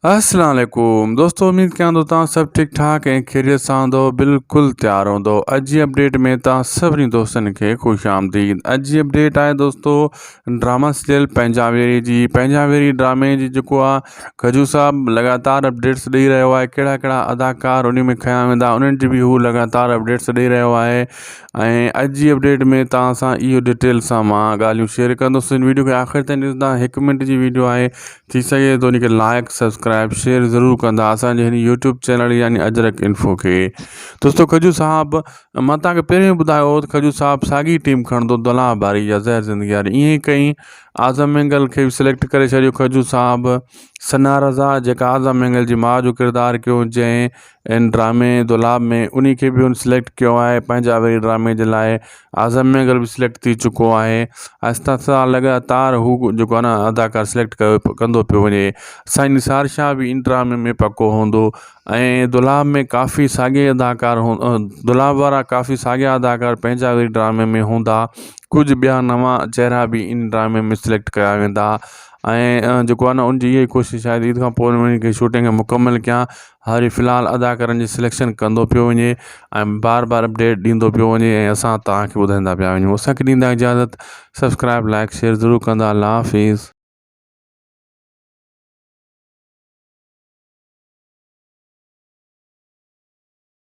अस्सलाम वालेकुम दोस्तों, उम्मीद कयां थो तव्हां सभु ठीकु ठाक ऐं ख़ैरियत सां हूंदो। बिल्कुलु तयारु हूंदो। अॼु जी अपडेट में तव्हां सभिनी दोस्तनि खे ख़ुशि आमदीद। अॼु जी अपडेट आहे दोस्तों ड्रामा सीरियल पंजावेरी जी। पंजावेरी ड्रामे जी जेको आहे खजू साहब लगातार अपडेट्स ॾेई रहियो आहे। कहिड़ा कहिड़ा अदाकार उन में खया वेंदा उन्हनि जी बि हू लगातार अपडेट्स ॾेई रहियो आहे। ऐं अॼु जी अपडेट में तव्हां सां इहो डिटेल सां मां ॻाल्हियूं शेयर कंदुसि। इन वीडियो खे आख़िर ताईं ॾिसंदा। 1 मिनट जी वीडियो आहे, थी सघे तो उनखे लाइक सब्सक्राइब शेयर ज़रूरु कंदा असांजे हिन यूट्यूब चैनल यानी अजरक इन्फो खे। दोस्तों खजू साहब, मां तव्हांखे पहिरियों ॿुधायो हो त खजू साहब साॻी टीम खणंदो दुला बारी या ज़हर ज़िंदगी वारी। ईअं ई कई आज़म मैंगल खे बि सिलेक्ट करे छॾियो खजू साहब। सना रज़ा जेका आज़म मैंगल जी माउ जो किरदारु कयो जंहिं इन ड्रामे दुलाब में, उन खे बि उन सिलेक्ट कयो आहे पंजावेरी ड्रामे जे लाइ। आज़म मैंगल बि सिलेक्ट थी चुको आहे। आहिस्ता आहिस्ता लगातार हू जेको आहे न अदाकार सिलेक्ट कंदो पियो वञे। साईं निसार शाह बि इन ड्रामे में पको हूंदो ऐं दुलाब में काफ़ी साॻे अदाकार दुलाब वारा काफ़ी साॻिया अदाकार पंजावेरी ड्रामे में हूंदा। कुझु ॿिया नवां चहिरा बि इन ड्रामे में सिलेक्ट कया वेंदा ऐं जेको आहे न उनजी इहा कोशिशि आहे ईद खां पोइ वञी करे शूटिंग मुकमल कयां। हाली फ़िलहालु अदाकारनि जी सिलेक्शन कंदो पियो वञे ऐं बार बार अपडेट ॾींदो पियो वञे ऐं असां तव्हांखे ॿुधाईंदा पिया वञूं। असांखे ॾींदा इजाज़त। सब्सक्राइब लाइक शेयर ज़रूरु कंदा। अल्लाह हाफ़िज़।